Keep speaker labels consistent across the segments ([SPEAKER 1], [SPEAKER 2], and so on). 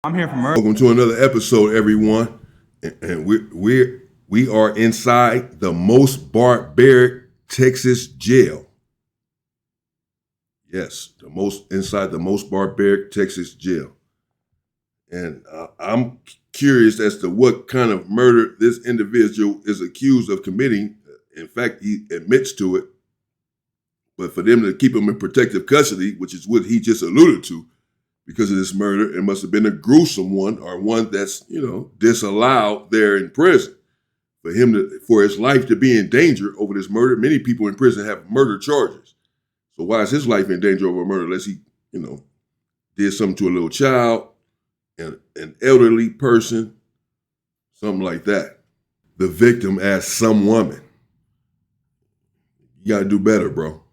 [SPEAKER 1] I'm here for murder.
[SPEAKER 2] Welcome to another episode, everyone. And we are inside the most barbaric Texas jail. Yes, inside the most barbaric Texas jail. And I'm curious as to what kind of murder this individual is accused of committing. In fact, he admits to it. But for them to keep him in protective custody, which is what he just alluded to, because of this murder, it must have been a gruesome one or one that's, disallowed there in prison. For his life to be in danger over this murder, many people in prison have murder charges. So why is his life in danger over murder unless he, did something to a little child, an elderly person, something like that? The victim asked some woman. You gotta do better, bro.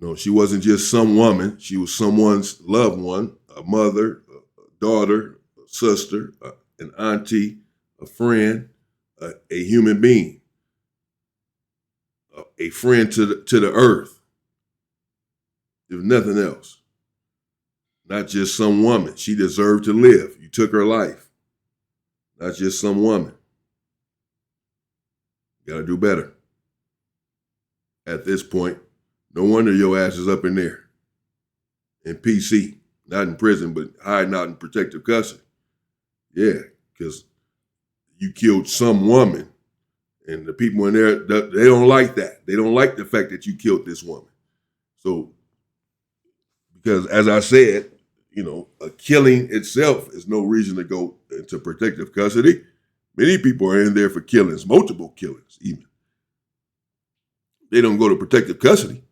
[SPEAKER 2] No, she wasn't just some woman. She was someone's loved one, a mother, a daughter, a sister, an auntie, a friend, a human being, a friend to the earth. If nothing else. Not just some woman. She deserved to live. You took her life. Not just some woman. You gotta do better. At this point, no wonder your ass is up in there. In PC. Not in prison, but hiding out in protective custody. Yeah, because you killed some woman. And the people in there, they don't like that. They don't like the fact that you killed this woman. So, because as I said, a killing itself is no reason to go into protective custody. Many people are in there for killings, multiple killings even. They don't go to protective custody.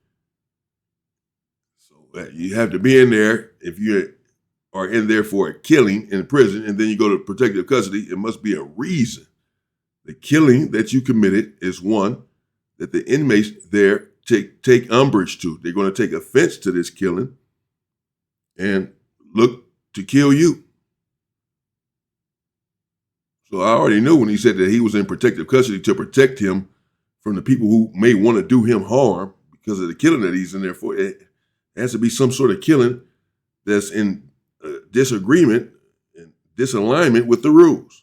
[SPEAKER 2] You have to be in there if you are in there for a killing in prison and then you go to protective custody. It must be a reason. The killing that you committed is one that the inmates there take umbrage to. They're going to take offense to this killing and look to kill you. So I already knew when he said that he was in protective custody to protect him from the people who may want to do him harm because of the killing that he's in there for. It has to be some sort of killing that's in disagreement and disalignment with the rules.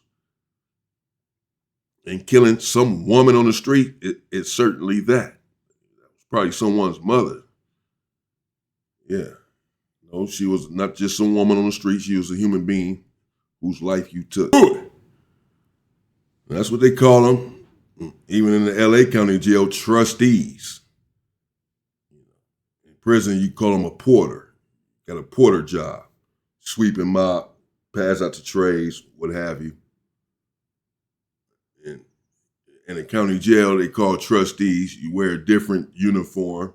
[SPEAKER 2] And killing some woman on the street, it's certainly that. That was probably someone's mother. Yeah. No, she was not just some woman on the street. She was a human being whose life you took. That's what they call them, even in the LA County Jail, trustees. In prison, you call them a porter. Got a porter job. Sweep and mop, pass out the trays, what have you. In a county jail, they call trustees. You wear a different uniform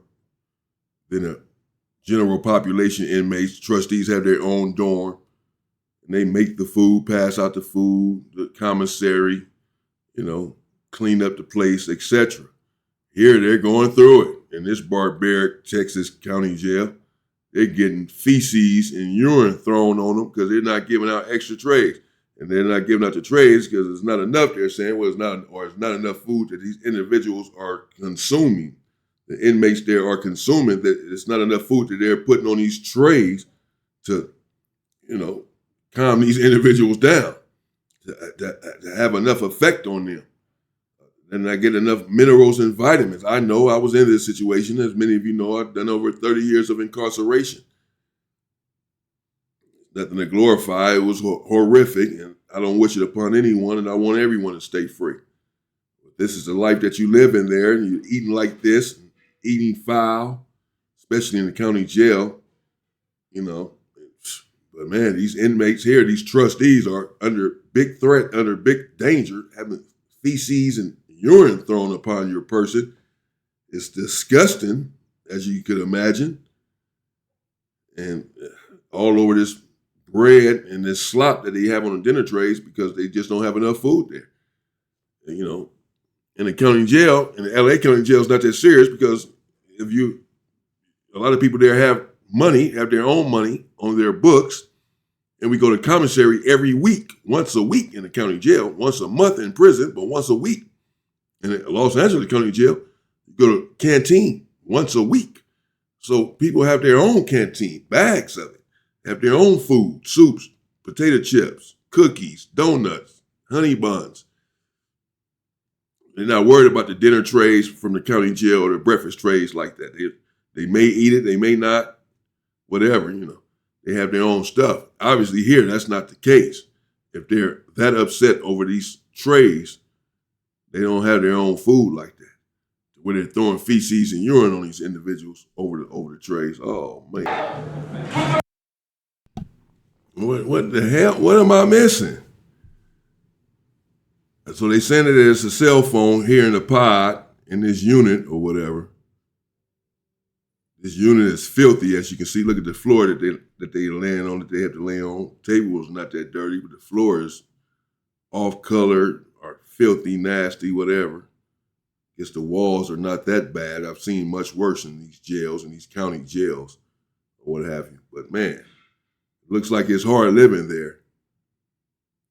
[SPEAKER 2] than a general population inmates. Trustees have their own dorm, and they make the food, pass out the food, the commissary, clean up the place, etc. Here, they're going through it. In this barbaric Texas county jail, they're getting feces and urine thrown on them because they're not giving out extra trays. And they're not giving out the trays because there's not enough, they're saying, it's not enough food that these individuals are consuming. The inmates there are consuming, that it's not enough food that they're putting on these trays to, calm these individuals down, to have enough effect on them. And I get enough minerals and vitamins. I know I was in this situation. As many of you know, I've done over 30 years of incarceration. Nothing to glorify. It was horrific, and I don't wish it upon anyone, and I want everyone to stay free. But this is the life that you live in there, and you're eating like this, eating foul, especially in the county jail, But man, these inmates here, these trustees are under big threat, under big danger, having feces and urine thrown upon your person. It's disgusting, as you could imagine. And all over this bread and this slop that they have on the dinner trays because they just don't have enough food there. And, in the county jail, in the LA County jail, it's not that serious because a lot of people there have their own money on their books, and we go to commissary every week, once a week in the county jail, once a month in prison, but once a week. In the Los Angeles County Jail, you go to canteen once a week. So people have their own canteen, bags of it, have their own food, soups, potato chips, cookies, donuts, honey buns. They're not worried about the dinner trays from the county jail or the breakfast trays like that. They may eat it, they may not, whatever, They have their own stuff. Obviously here, that's not the case. If they're that upset over these trays, they don't have their own food like that, where they're throwing feces and urine on these individuals over the trays. Oh, man. What the hell? What am I missing? So they saying that there's a cell phone here in the pod, in this unit or whatever. This unit is filthy, as you can see. Look at the floor that they laying on, that they have to lay on. The table is not that dirty, but the floor is off-colored or filthy, nasty, whatever. Guess the walls are not that bad. I've seen much worse in these jails, in these county jails, or what have you. But man, it looks like it's hard living there.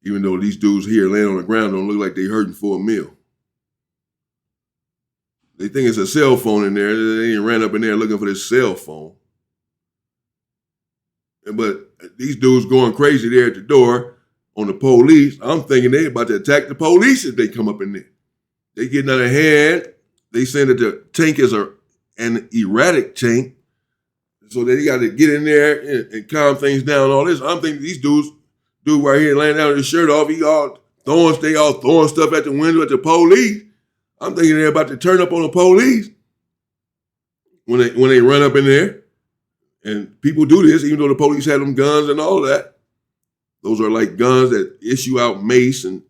[SPEAKER 2] Even though these dudes here laying on the ground don't look like they hurting for a meal. They think it's a cell phone in there. They ain't ran up in there looking for this cell phone. But these dudes going crazy there at the door on the police. I'm thinking they about to attack the police if they come up in there. They getting out of hand. They saying that the tank is an erratic tank. So they got to get in there and calm things down and all this. I'm thinking these dude right here laying down with his shirt off, they all throwing stuff at the window at the police. I'm thinking they're about to turn up on the police when they run up in there. And people do this, even though the police have them guns and all that. Those are like guns that issue out mace and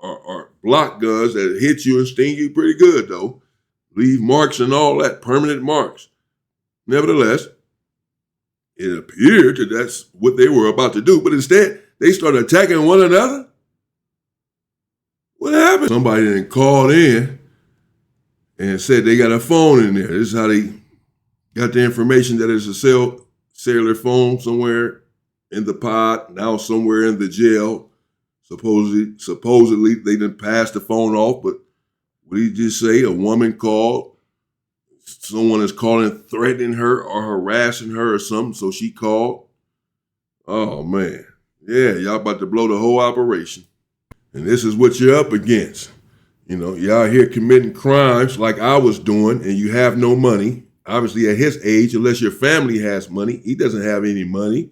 [SPEAKER 2] or block guns that hit you and sting you pretty good, though. Leave marks and all that, permanent marks. Nevertheless, it appeared that that's what they were about to do, but instead, they started attacking one another. What happened? Somebody then called in and said they got a phone in there. This is how they got the information that it's a cellular phone somewhere in the pod, now somewhere in the jail. Supposedly they didn't pass the phone off, but what did he just say? A woman called. Someone is calling, threatening her or harassing her or something, so she called. Oh, man. Yeah, y'all about to blow the whole operation. And this is what you're up against. Y'all here committing crimes like I was doing, and you have no money. Obviously, at his age, unless your family has money, he doesn't have any money.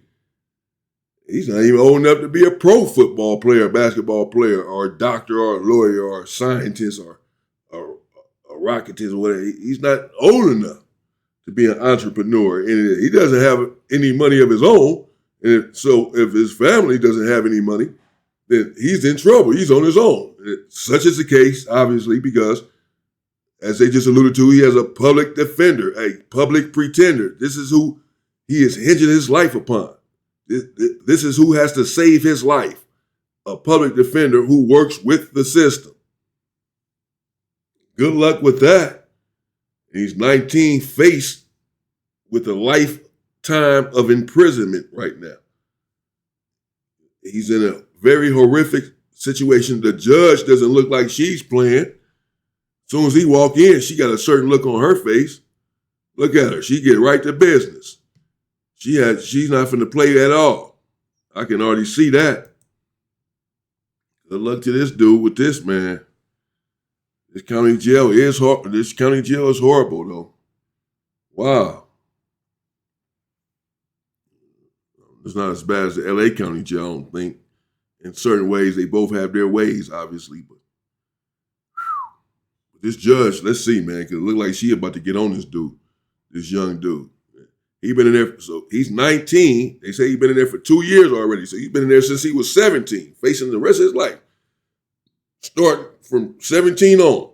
[SPEAKER 2] He's not even old enough to be a pro football player, basketball player, or a doctor, or a lawyer, or a scientist, or a rocketist, or whatever. He's not old enough to be an entrepreneur. And he doesn't have any money of his own. And so if his family doesn't have any money, then he's in trouble. He's on his own. Such is the case, obviously, because, as they just alluded to, he has a public defender, a public pretender. This is who he is hinging his life upon. This is who has to save his life, a public defender who works with the system. Good luck with that. He's 19, faced with a lifetime of imprisonment right now. He's in a very horrific situation. The judge doesn't look like she's playing. As soon as he walk in, she got a certain look on her face. Look at her. She get right to business. She's not finna play at all. I can already see that. Good luck to this dude with this, man. This county jail is horrible, though. Wow. It's not as bad as the LA County jail, I don't think. In certain ways, they both have their ways, obviously. But this judge, let's see, man, because it look like she about to get on this dude, this young dude. He been in there, so he's 19. They say he's been in there for 2 years already. So he's been in there since he was 17, facing the rest of his life. Starting from 17 on.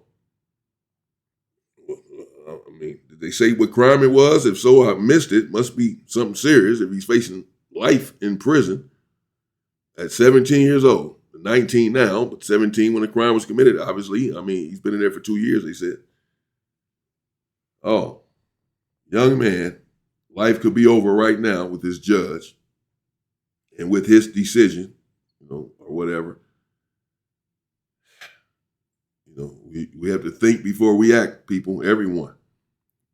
[SPEAKER 2] I mean, did they say what crime it was? If so, I missed it. Must be something serious if he's facing life in prison at 17 years old. 19 now, but 17 when the crime was committed, obviously. I mean, he's been in there for 2 years, they said. Oh, young man. Life could be over right now with this judge and with his decision, or whatever. We have to think before we act, people, everyone.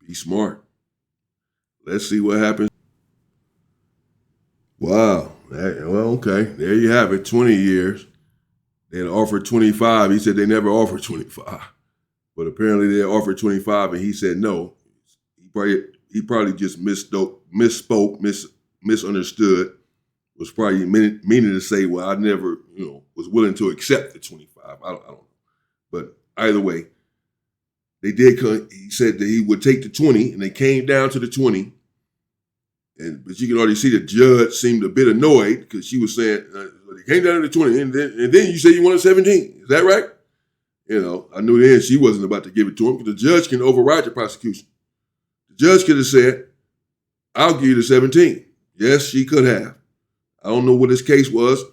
[SPEAKER 2] Be smart. Let's see what happens. Wow. Well, Okay, there you have it, 20 years. They had offered 25. He said they never offered 25. But apparently they offered 25 and he said no. He probably just misspoke, misunderstood. Was probably meaning to say, well, I never, was willing to accept the 25. I don't know. But either way, they did. He said that he would take the 20, and they came down to the 20. But you can already see the judge seemed a bit annoyed because she was saying, they came down to the 20, and then you say you wanted 17. Is that right? I knew then she wasn't about to give it to him because the judge can override the prosecution. The judge could have said, I'll give you the 17. Yes, she could have. I don't know what his case was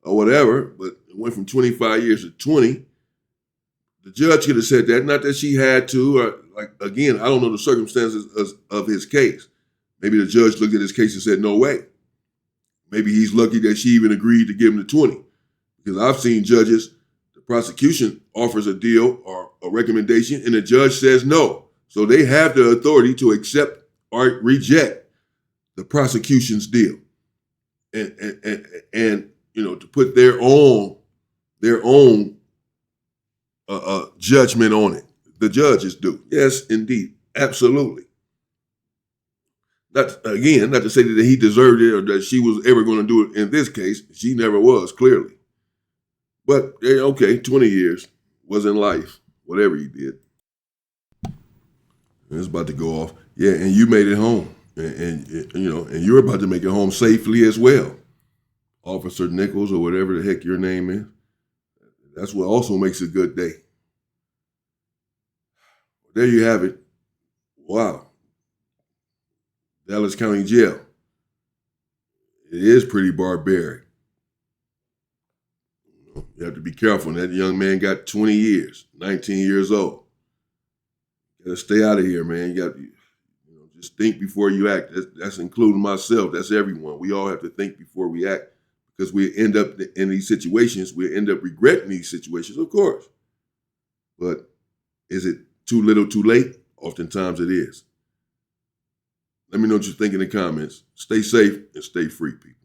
[SPEAKER 2] or whatever, but it went from 25 years to 20. The judge could have said that, not that she had to, or again, I don't know the circumstances of his case. Maybe the judge looked at his case and said, no way. Maybe he's lucky that she even agreed to give him the 20. Because I've seen judges, the prosecution offers a deal or a recommendation and the judge says no. So they have the authority to accept or reject the prosecution's deal. And to put their own judgment on it. The judges do. Yes, indeed. Absolutely. Not to say that he deserved it or that she was ever going to do it in this case. She never was, clearly. But, okay, 20 years was in life, whatever he did. It's about to go off. Yeah, and you made it home. And you're about to make it home safely as well. Officer Nichols or whatever the heck your name is. That's what also makes a good day. There you have it. Wow. Dallas County Jail. It is pretty barbaric. You have to be careful. That young man got 20 years, 19 years old. You got to stay out of here, man. You got to just think before you act. That's including myself. That's everyone. We all have to think before we act because we end up in these situations. We end up regretting these situations, of course. But is it too little, too late? Oftentimes it is. Let me know what you think in the comments. Stay safe and stay free, people.